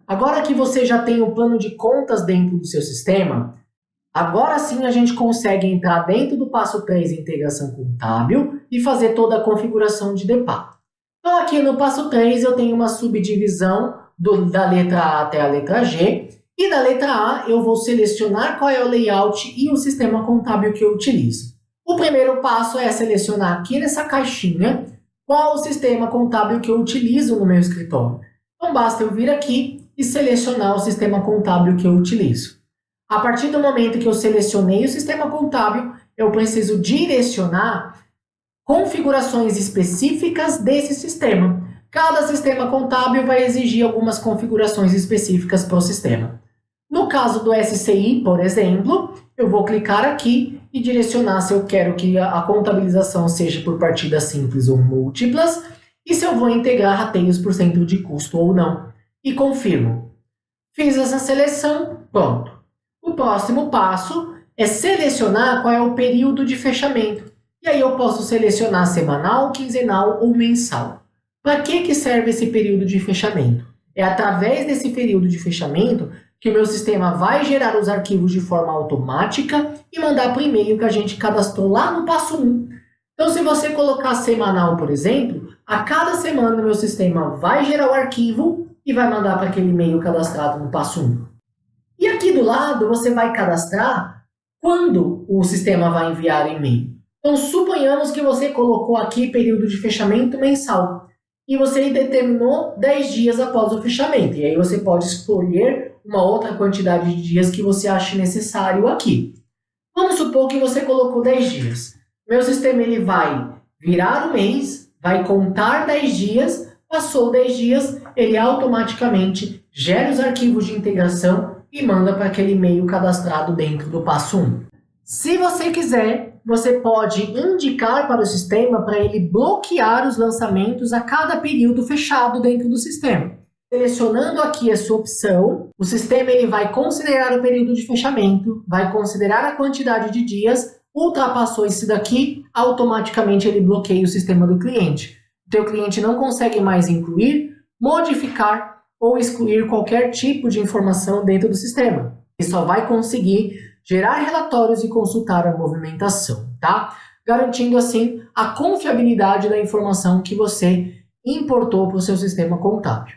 Agora que você já tem o plano de contas dentro do seu sistema, agora sim a gente consegue entrar dentro do passo 3, integração contábil, e fazer toda a configuração de DEPAR. Então aqui no passo 3 eu tenho uma subdivisão da letra A até a letra G, e da letra A eu vou selecionar qual é o layout e o sistema contábil que eu utilizo. O primeiro passo é selecionar aqui nessa caixinha qual o sistema contábil que eu utilizo no meu escritório. Então basta eu vir aqui e selecionar o sistema contábil que eu utilizo. A partir do momento que eu selecionei o sistema contábil, eu preciso direcionar configurações específicas desse sistema. Cada sistema contábil vai exigir algumas configurações específicas para o sistema. No caso do SCI, por exemplo, eu vou clicar aqui e direcionar se eu quero que a contabilização seja por partidas simples ou múltiplas e se eu vou integrar rateios por centro de custo ou não. E confirmo. Fiz essa seleção, pronto. O próximo passo é selecionar qual é o período de fechamento. E aí eu posso selecionar semanal, quinzenal ou mensal. Para que serve esse período de fechamento? É através desse período de fechamento que o meu sistema vai gerar os arquivos de forma automática e mandar para o e-mail que a gente cadastrou lá no passo 1. Então, se você colocar semanal, por exemplo, a cada semana o meu sistema vai gerar o arquivo e vai mandar para aquele e-mail cadastrado no passo 1. E aqui do lado você vai cadastrar quando o sistema vai enviar o e-mail. Então, suponhamos que você colocou aqui período de fechamento mensal e você determinou 10 dias após o fechamento. E aí você pode escolher uma outra quantidade de dias que você ache necessário aqui. Vamos supor que você colocou 10 dias. Meu sistema ele vai virar o mês, vai contar 10 dias, passou 10 dias, ele automaticamente gera os arquivos de integração e manda para aquele e-mail cadastrado dentro do passo 1. Se você quiser, você pode indicar para o sistema para ele bloquear os lançamentos a cada período fechado dentro do sistema. Selecionando aqui a sua opção, o sistema ele vai considerar o período de fechamento, vai considerar a quantidade de dias, ultrapassou esse daqui, automaticamente ele bloqueia o sistema do cliente. O teu cliente não consegue mais incluir, modificar ou excluir qualquer tipo de informação dentro do sistema. Ele só vai conseguir gerar relatórios e consultar a movimentação, tá? Garantindo assim a confiabilidade da informação que você importou para o seu sistema contábil.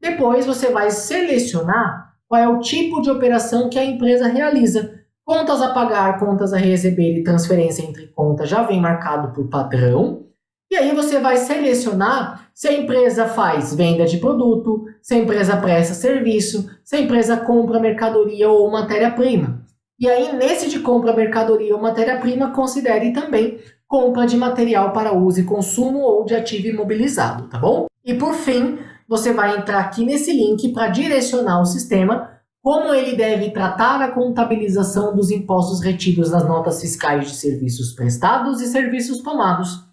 Depois você vai selecionar qual é o tipo de operação que a empresa realiza. Contas a pagar, contas a receber e transferência entre contas já vem marcado por padrão. E aí você vai selecionar se a empresa faz venda de produto, se a empresa presta serviço, se a empresa compra mercadoria ou matéria-prima. E aí nesse de compra mercadoria ou matéria-prima, considere também compra de material para uso e consumo ou de ativo imobilizado, tá bom? E por fim, você vai entrar aqui nesse link para direcionar o sistema como ele deve tratar a contabilização dos impostos retidos nas notas fiscais de serviços prestados e serviços tomados.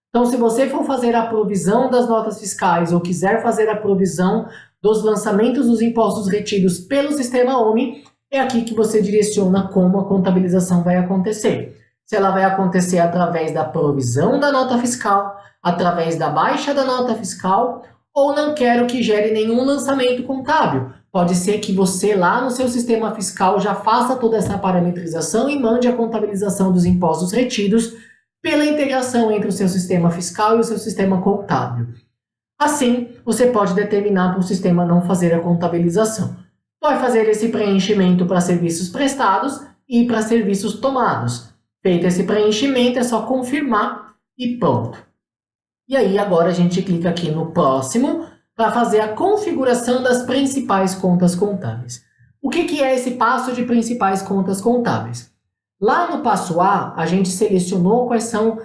Então, se você for fazer a provisão das notas fiscais ou quiser fazer a provisão dos lançamentos dos impostos retidos pelo sistema OMI, é aqui que você direciona como a contabilização vai acontecer. Se ela vai acontecer através da provisão da nota fiscal, através da baixa da nota fiscal, ou não quero que gere nenhum lançamento contábil. Pode ser que você lá no seu sistema fiscal já faça toda essa parametrização e mande a contabilização dos impostos retidos pela integração entre o seu sistema fiscal e o seu sistema contábil. Assim, você pode determinar para o sistema não fazer a contabilização. Vai fazer esse preenchimento para serviços prestados e para serviços tomados. Feito esse preenchimento, é só confirmar e pronto. E aí, agora a gente clica aqui no próximo para fazer a configuração das principais contas contábeis. O que é esse passo de principais contas contábeis? Lá no passo A, a gente selecionou quais são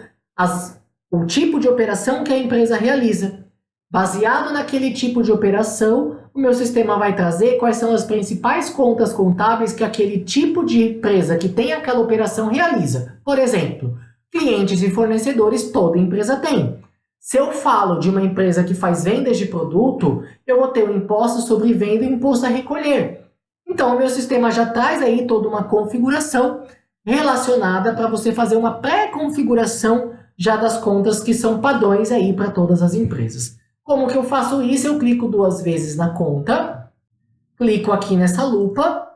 o tipo de operação que a empresa realiza. Baseado naquele tipo de operação, o meu sistema vai trazer quais são as principais contas contábeis que aquele tipo de empresa que tem aquela operação realiza. Por exemplo, clientes e fornecedores toda empresa tem. Se eu falo de uma empresa que faz vendas de produto, eu vou ter o imposto sobre venda e o imposto a recolher. Então, o meu sistema já traz aí toda uma configuração relacionada para você fazer uma pré-configuração já das contas que são padrões aí para todas as empresas. Como que eu faço isso? Eu clico 2 vezes na conta clico aqui nessa lupa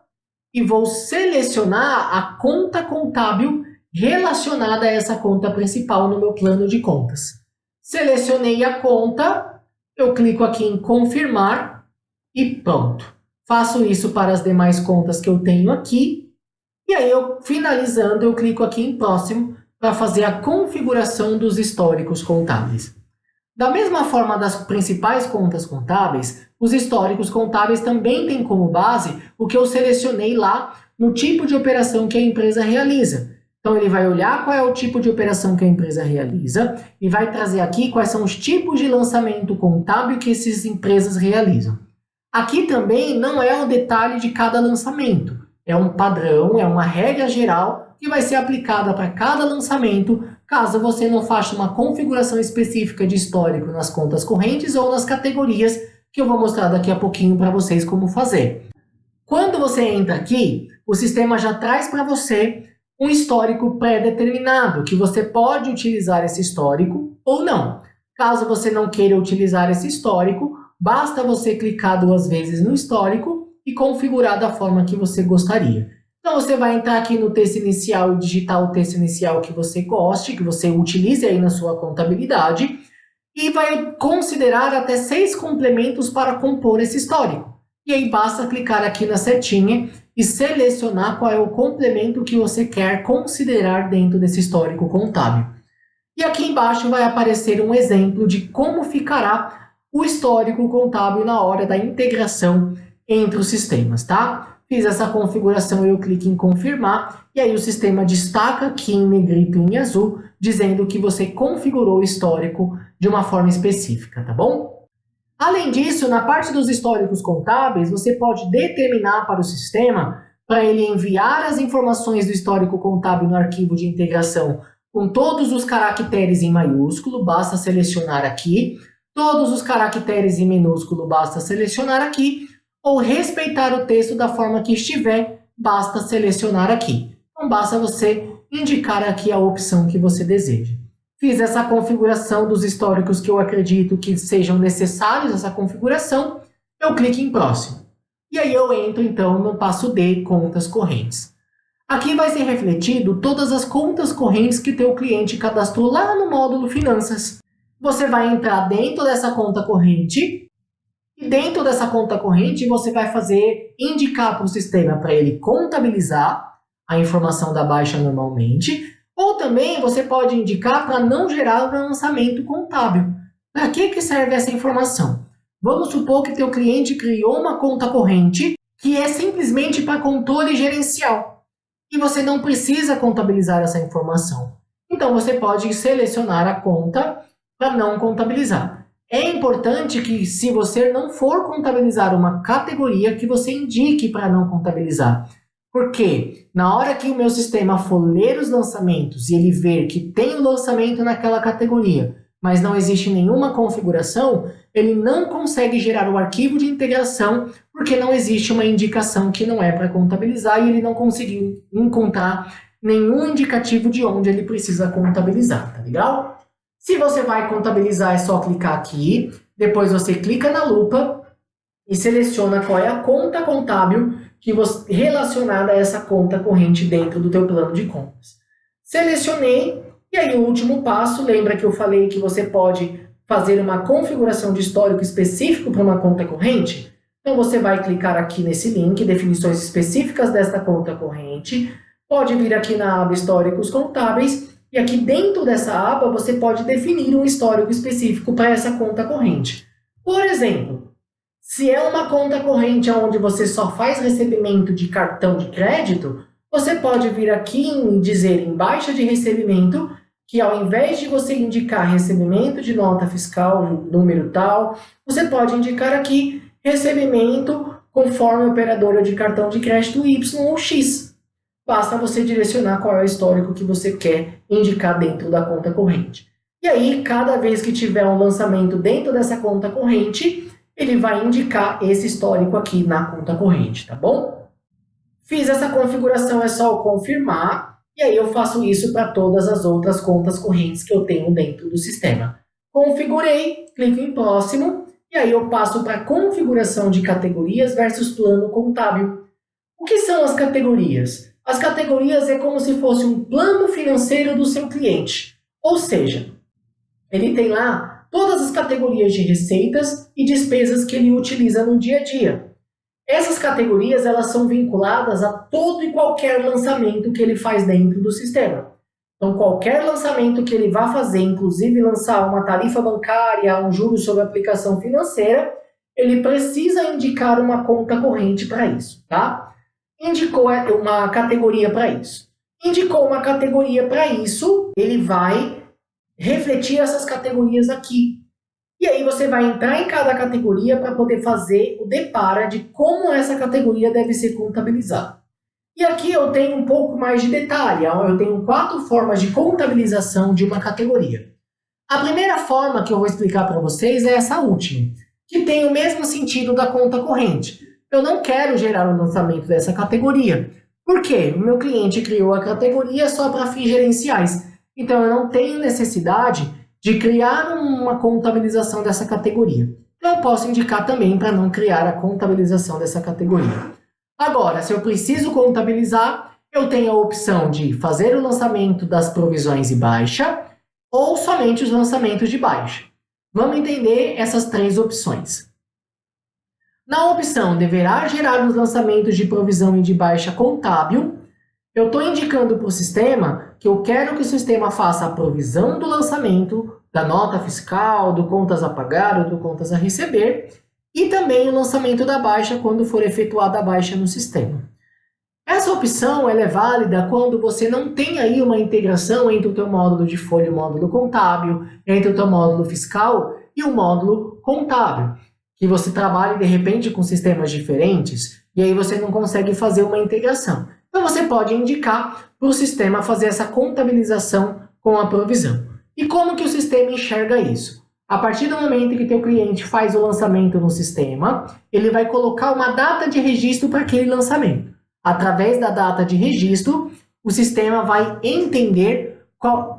e vou selecionar a conta contábil relacionada a essa conta principal no meu plano de contas. Selecionei a conta, eu clico aqui em confirmar e pronto. Faço isso para as demais contas que eu tenho aqui. E aí, finalizando, eu clico aqui em próximo para fazer a configuração dos históricos contábeis. Da mesma forma das principais contas contábeis, os históricos contábeis também têm como base o que eu selecionei lá no tipo de operação que a empresa realiza. Então, ele vai olhar qual é o tipo de operação que a empresa realiza e vai trazer aqui quais são os tipos de lançamento contábil que essas empresas realizam. Aqui também não é um detalhe de cada lançamento, é um padrão, é uma regra geral que vai ser aplicada para cada lançamento, caso você não faça uma configuração específica de histórico nas contas correntes ou nas categorias, que eu vou mostrar daqui a pouquinho para vocês como fazer. Quando você entra aqui, o sistema já traz para você um histórico pré-determinado, que você pode utilizar esse histórico ou não. Caso você não queira utilizar esse histórico, basta você clicar 2 vezes no histórico e configurar da forma que você gostaria. Então, você vai entrar aqui no texto inicial e digitar o texto inicial que você goste, que você utilize aí na sua contabilidade, e vai considerar até 6 complementos para compor esse histórico. E aí basta clicar aqui na setinha e selecionar qual é o complemento que você quer considerar dentro desse histórico contábil. E aqui embaixo vai aparecer um exemplo de como ficará o histórico contábil na hora da integração entre os sistemas, tá? Fiz essa configuração e eu clico em confirmar, e aí o sistema destaca aqui em negrito e em azul, dizendo que você configurou o histórico de uma forma específica, tá bom? Além disso, na parte dos históricos contábeis, você pode determinar para o sistema para ele enviar as informações do histórico contábil no arquivo de integração com todos os caracteres em maiúsculo, basta selecionar aqui, todos os caracteres em minúsculo, basta selecionar aqui, ou respeitar o texto da forma que estiver, basta selecionar aqui. Então, basta você indicar aqui a opção que você deseja. Fiz essa configuração dos históricos que eu acredito que sejam necessários, essa configuração, eu clico em próximo. E aí eu entro, então, no passo D, contas correntes. Aqui vai ser refletido todas as contas correntes que teu cliente cadastrou lá no módulo Finanças. Você vai entrar dentro dessa conta corrente, e dentro dessa conta corrente você vai indicar para o sistema para ele contabilizar a informação da baixa normalmente, ou também você pode indicar para não gerar um lançamento contábil. Para que serve essa informação? Vamos supor que teu cliente criou uma conta corrente que é simplesmente para controle gerencial. E você não precisa contabilizar essa informação. Então, você pode selecionar a conta para não contabilizar. É importante que, se você não for contabilizar uma categoria, que você indique para não contabilizar. Porque na hora que o meu sistema for ler os lançamentos e ele ver que tem o lançamento naquela categoria, mas não existe nenhuma configuração, ele não consegue gerar o arquivo de integração porque não existe uma indicação que não é para contabilizar e ele não conseguiu encontrar nenhum indicativo de onde ele precisa contabilizar, tá legal? Se você vai contabilizar, é só clicar aqui, depois você clica na lupa e seleciona qual é a conta contábil relacionada a essa conta corrente dentro do teu plano de contas. Selecionei, e aí o último passo, lembra que eu falei que você pode fazer uma configuração de histórico específico para uma conta corrente? Então você vai clicar aqui nesse link, definições específicas desta conta corrente, pode vir aqui na aba históricos contábeis, e aqui dentro dessa aba você pode definir um histórico específico para essa conta corrente. Por exemplo, se é uma conta corrente onde você só faz recebimento de cartão de crédito, você pode vir aqui e dizer em baixa de recebimento que ao invés de você indicar recebimento de nota fiscal, número tal, você pode indicar aqui recebimento conforme operadora de cartão de crédito Y ou X. Basta você direcionar qual é o histórico que você quer indicar dentro da conta corrente. E aí, cada vez que tiver um lançamento dentro dessa conta corrente, ele vai indicar esse histórico aqui na conta corrente, tá bom? Fiz essa configuração, é só confirmar, e aí eu faço isso para todas as outras contas correntes que eu tenho dentro do sistema. Configurei, clico em próximo, e aí eu passo para configuração de categorias versus plano contábil. O que são as categorias? As categorias é como se fosse um plano financeiro do seu cliente. Ou seja, ele tem lá todas as categorias de receitas e despesas que ele utiliza no dia a dia. Essas categorias elas são vinculadas a todo e qualquer lançamento que ele faz dentro do sistema. Então, qualquer lançamento que ele vá fazer, inclusive lançar uma tarifa bancária, um juros sobre aplicação financeira, ele precisa indicar uma conta corrente para isso, tá? Indicou uma categoria para isso. Indicou uma categoria para isso, ele vai refletir essas categorias aqui. E aí você vai entrar em cada categoria para poder fazer o depara de como essa categoria deve ser contabilizada. E aqui eu tenho um pouco mais de detalhe, eu tenho 4 formas de contabilização de uma categoria. A primeira forma que eu vou explicar para vocês é essa última, que tem o mesmo sentido da conta corrente. Eu não quero gerar o lançamento dessa categoria. Por quê? O meu cliente criou a categoria só para fins gerenciais. Então, eu não tenho necessidade de criar uma contabilização dessa categoria. Então, eu posso indicar também para não criar a contabilização dessa categoria. Agora, se eu preciso contabilizar, eu tenho a opção de fazer o lançamento das provisões e baixa ou somente os lançamentos de baixa. Vamos entender essas 3 opções. Na opção deverá gerar os lançamentos de provisão e de baixa contábil, eu estou indicando para o sistema que eu quero que o sistema faça a provisão do lançamento, da nota fiscal, do contas a pagar ou do contas a receber, e também o lançamento da baixa quando for efetuada a baixa no sistema. Essa opção ela é válida quando você não tem aí uma integração entre o teu módulo de folha e o módulo contábil, entre o teu módulo fiscal e o módulo contábil, que você trabalhe de repente com sistemas diferentes e aí você não consegue fazer uma integração. Então você pode indicar para o sistema fazer essa contabilização com a provisão. E como que o sistema enxerga isso? A partir do momento que teu cliente faz o lançamento no sistema, ele vai colocar uma data de registro para aquele lançamento. Através da data de registro, o sistema vai entender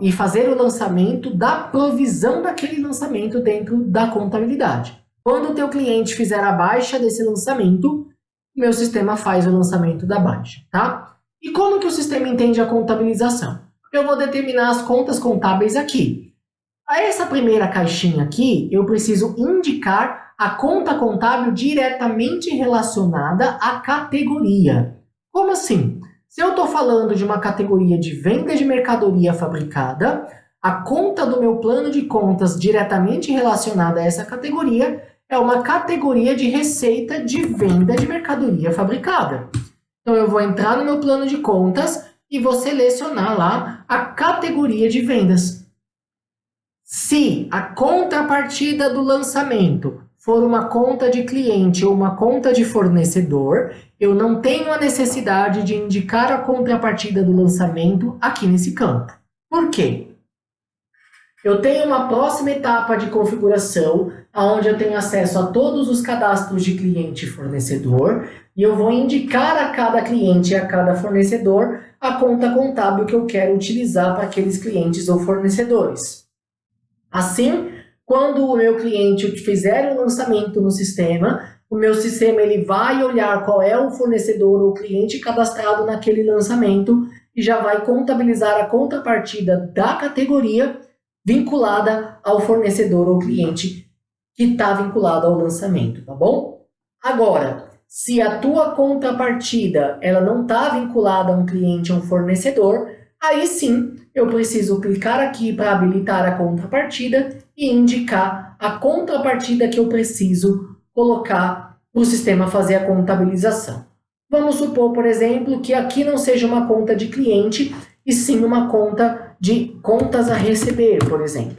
e fazer o lançamento da provisão daquele lançamento dentro da contabilidade. Quando o teu cliente fizer a baixa desse lançamento, o meu sistema faz o lançamento da baixa, tá? E como que o sistema entende a contabilização? Eu vou determinar as contas contábeis aqui. A essa primeira caixinha aqui, eu preciso indicar a conta contábil diretamente relacionada à categoria. Como assim? Se eu estou falando de uma categoria de venda de mercadoria fabricada, a conta do meu plano de contas diretamente relacionada a essa categoria é uma categoria de receita de venda de mercadoria fabricada. Então, eu vou entrar no meu plano de contas e vou selecionar lá a categoria de vendas. Se a contrapartida do lançamento for uma conta de cliente ou uma conta de fornecedor, eu não tenho a necessidade de indicar a contrapartida do lançamento aqui nesse campo. Por quê? Eu tenho uma próxima etapa de configuração, onde eu tenho acesso a todos os cadastros de cliente e fornecedor, e eu vou indicar a cada cliente e a cada fornecedor a conta contábil que eu quero utilizar para aqueles clientes ou fornecedores. Assim, quando o meu cliente fizer o lançamento no sistema, o meu sistema ele vai olhar qual é o fornecedor ou cliente cadastrado naquele lançamento e já vai contabilizar a contrapartida da categoria vinculada ao fornecedor ou cliente que está vinculado ao lançamento, tá bom? Agora, se a tua contrapartida ela não está vinculada a um cliente ou um fornecedor, aí sim eu preciso clicar aqui para habilitar a contrapartida e indicar a contrapartida que eu preciso colocar para o sistema fazer a contabilização. Vamos supor, por exemplo, que aqui não seja uma conta de cliente, e sim uma conta de contas a receber, por exemplo.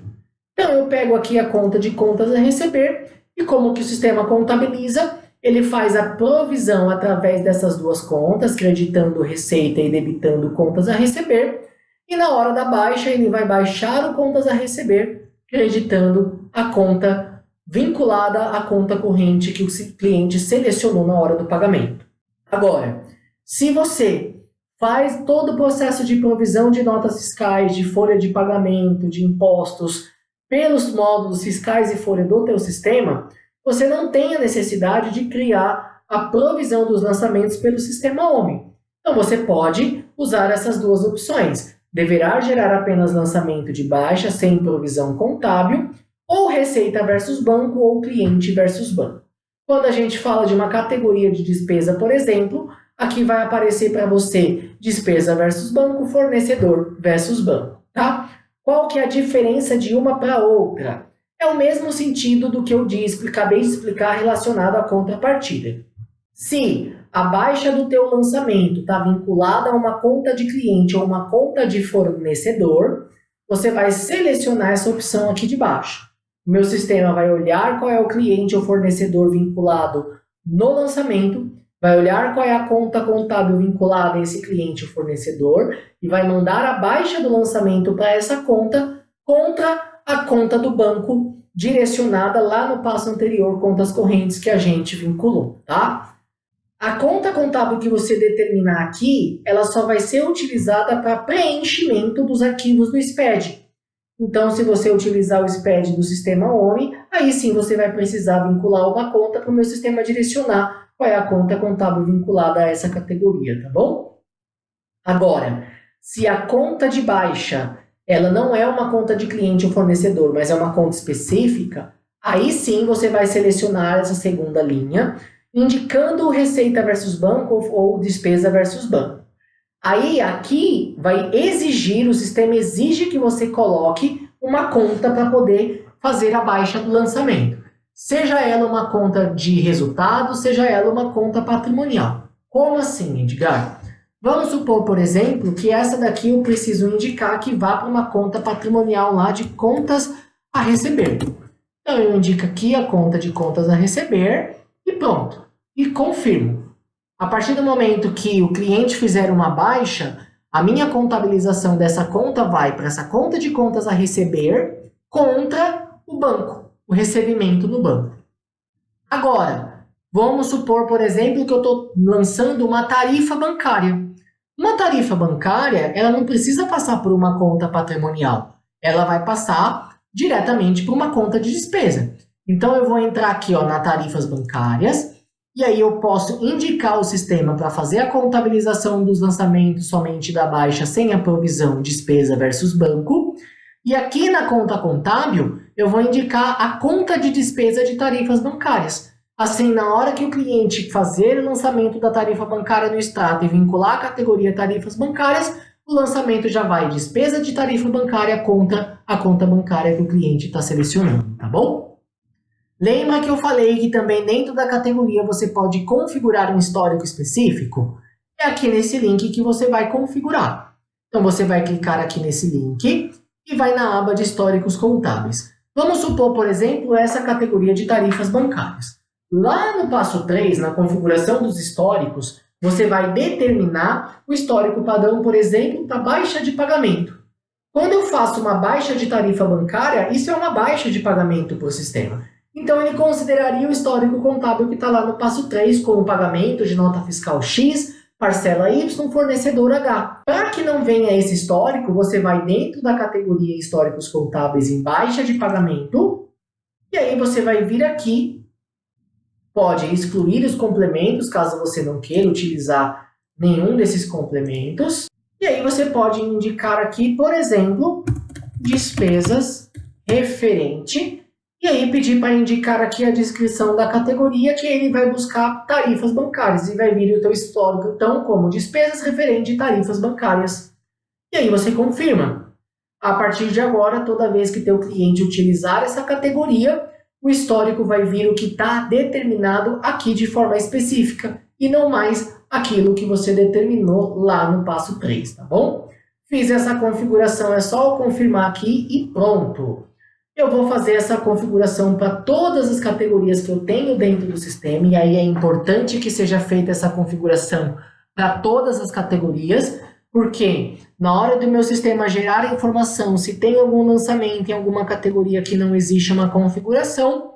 Então, eu pego aqui a conta de contas a receber, e como que o sistema contabiliza, ele faz a provisão através dessas duas contas, creditando receita e debitando contas a receber, e na hora da baixa, ele vai baixar o contas a receber, creditando a conta vinculada à conta corrente que o cliente selecionou na hora do pagamento. Agora, se você faz todo o processo de provisão de notas fiscais, de folha de pagamento, de impostos, pelos módulos fiscais e folha do teu sistema, você não tem a necessidade de criar a provisão dos lançamentos pelo sistema OMI. Então, você pode usar essas duas opções. Deverá gerar apenas lançamento de baixa sem provisão contábil, ou receita versus banco, ou cliente versus banco. Quando a gente fala de uma categoria de despesa, por exemplo, aqui vai aparecer para você despesa versus banco, fornecedor versus banco, tá? Qual que é a diferença de uma para outra? É o mesmo sentido do que eu acabei de explicar relacionado à contrapartida. Se a baixa do teu lançamento está vinculada a uma conta de cliente ou uma conta de fornecedor, você vai selecionar essa opção aqui de baixo. O meu sistema vai olhar qual é o cliente ou fornecedor vinculado no lançamento, vai olhar qual é a conta contábil vinculada a esse cliente ou fornecedor e vai mandar a baixa do lançamento para essa conta contra a conta do banco direcionada lá no passo anterior, contas correntes que a gente vinculou, tá? A conta contábil que você determinar aqui, ela só vai ser utilizada para preenchimento dos arquivos do SPED. Então, se você utilizar o SPED do sistema OMI, aí sim você vai precisar vincular uma conta para o meu sistema direcionar qual é a conta contábil vinculada a essa categoria, tá bom? Agora, se a conta de baixa ela não é uma conta de cliente ou fornecedor, mas é uma conta específica, aí sim você vai selecionar essa segunda linha, indicando receita versus banco ou despesa versus banco. Aí, aqui, vai exigir, o sistema exige que você coloque uma conta para poder fazer a baixa do lançamento. Seja ela uma conta de resultado, seja ela uma conta patrimonial. Como assim, Edgar? Vamos supor, por exemplo, que essa daqui eu preciso indicar que vá para uma conta patrimonial lá de contas a receber. Então, eu indico aqui a conta de contas a receber e pronto. E confirmo. A partir do momento que o cliente fizer uma baixa, a minha contabilização dessa conta vai para essa conta de contas a receber contra o banco, o recebimento no banco. Agora, vamos supor, por exemplo, que eu estou lançando uma tarifa bancária. Uma tarifa bancária, ela não precisa passar por uma conta patrimonial. Ela vai passar diretamente por uma conta de despesa. Então, eu vou entrar aqui na tarifas bancárias, e aí eu posso indicar o sistema para fazer a contabilização dos lançamentos somente da baixa sem a provisão despesa versus banco. E aqui na conta contábil, eu vou indicar a conta de despesa de tarifas bancárias. Assim, na hora que o cliente fazer o lançamento da tarifa bancária no extrato e vincular a categoria tarifas bancárias, o lançamento já vai despesa de tarifa bancária contra a conta bancária que o cliente está selecionando, tá bom? Lembra que eu falei que também dentro da categoria você pode configurar um histórico específico? É aqui nesse link que você vai configurar. Então, você vai clicar aqui nesse link e vai na aba de históricos contábeis. Vamos supor, por exemplo, essa categoria de tarifas bancárias. Lá no passo 3, na configuração dos históricos, você vai determinar o histórico padrão, por exemplo, para baixa de pagamento. Quando eu faço uma baixa de tarifa bancária, isso é uma baixa de pagamento para o sistema. Então, ele consideraria o histórico contábil que está lá no passo 3, como pagamento de nota fiscal X, parcela Y, fornecedor H. Para que não venha esse histórico, você vai dentro da categoria históricos contábeis em baixa de pagamento, e aí você vai vir aqui, pode excluir os complementos, caso você não queira utilizar nenhum desses complementos, e aí você pode indicar aqui, por exemplo, despesas referente, e aí pedir para indicar aqui a descrição da categoria, que ele vai buscar tarifas bancárias e vai vir o teu histórico, então, como despesas referente a tarifas bancárias. E aí você confirma. A partir de agora, toda vez que teu cliente utilizar essa categoria, o histórico vai vir o que está determinado aqui de forma específica e não mais aquilo que você determinou lá no passo 3, tá bom? Fiz essa configuração, é só eu confirmar aqui e pronto. Eu vou fazer essa configuração para todas as categorias que eu tenho dentro do sistema, e aí é importante que seja feita essa configuração para todas as categorias, porque na hora do meu sistema gerar informação, se tem algum lançamento em alguma categoria que não existe uma configuração,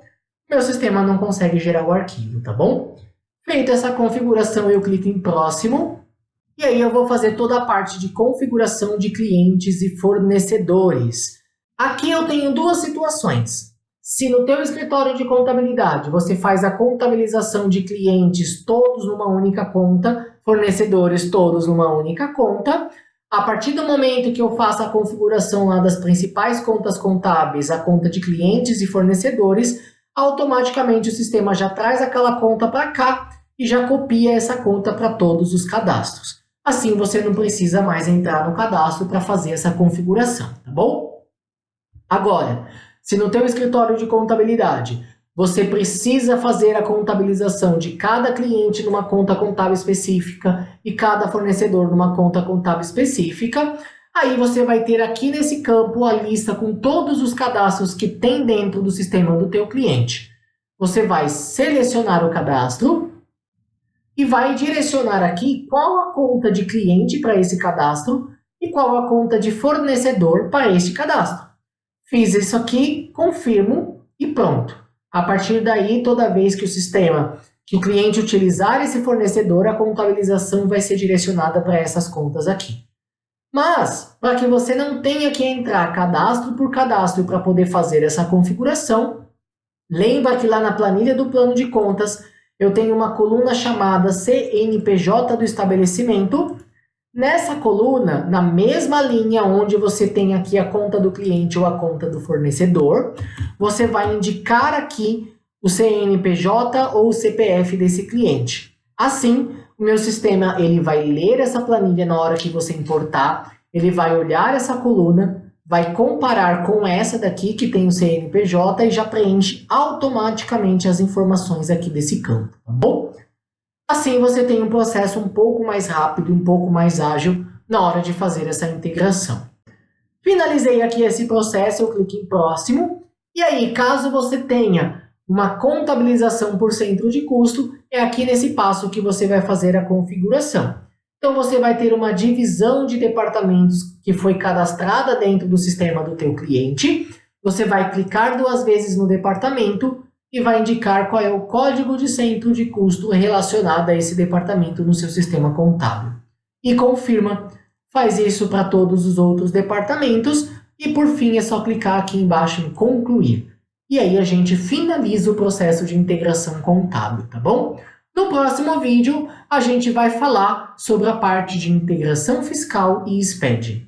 meu sistema não consegue gerar o arquivo, tá bom? Feita essa configuração, eu clico em próximo, e aí eu vou fazer toda a parte de configuração de clientes e fornecedores. Aqui eu tenho duas situações. Se no teu escritório de contabilidade você faz a contabilização de clientes todos numa única conta, fornecedores todos numa única conta, a partir do momento que eu faço a configuração lá das principais contas contábeis, a conta de clientes e fornecedores, automaticamente o sistema já traz aquela conta para cá e já copia essa conta para todos os cadastros. Assim você não precisa mais entrar no cadastro para fazer essa configuração, tá bom? Agora, se no teu escritório de contabilidade você precisa fazer a contabilização de cada cliente numa conta contábil específica e cada fornecedor numa conta contábil específica, aí você vai ter aqui nesse campo a lista com todos os cadastros que tem dentro do sistema do teu cliente. Você vai selecionar o cadastro e vai direcionar aqui qual a conta de cliente para esse cadastro e qual a conta de fornecedor para este cadastro. Fiz isso aqui, confirmo e pronto. A partir daí, toda vez que o cliente utilizar esse fornecedor, a contabilização vai ser direcionada para essas contas aqui. Mas, para que você não tenha que entrar cadastro por cadastro para poder fazer essa configuração, lembra que lá na planilha do plano de contas, eu tenho uma coluna chamada CNPJ do estabelecimento. Nessa coluna, na mesma linha onde você tem aqui a conta do cliente ou a conta do fornecedor, você vai indicar aqui o CNPJ ou o CPF desse cliente. Assim, o meu sistema ele vai ler essa planilha na hora que você importar, ele vai olhar essa coluna, vai comparar com essa daqui que tem o CNPJ e já preenche automaticamente as informações aqui desse campo, tá bom? Assim você tem um processo um pouco mais rápido, um pouco mais ágil na hora de fazer essa integração. Finalizei aqui esse processo, eu clico em próximo. E aí, caso você tenha uma contabilização por centro de custo, é aqui nesse passo que você vai fazer a configuração. Então você vai ter uma divisão de departamentos que foi cadastrada dentro do sistema do teu cliente. Você vai clicar 2 vezes no departamento e vai indicar qual é o código de centro de custo relacionado a esse departamento no seu sistema contábil. E confirma, faz isso para todos os outros departamentos e por fim é só clicar aqui embaixo em concluir. E aí a gente finaliza o processo de integração contábil, tá bom? No próximo vídeo a gente vai falar sobre a parte de integração fiscal e SPED.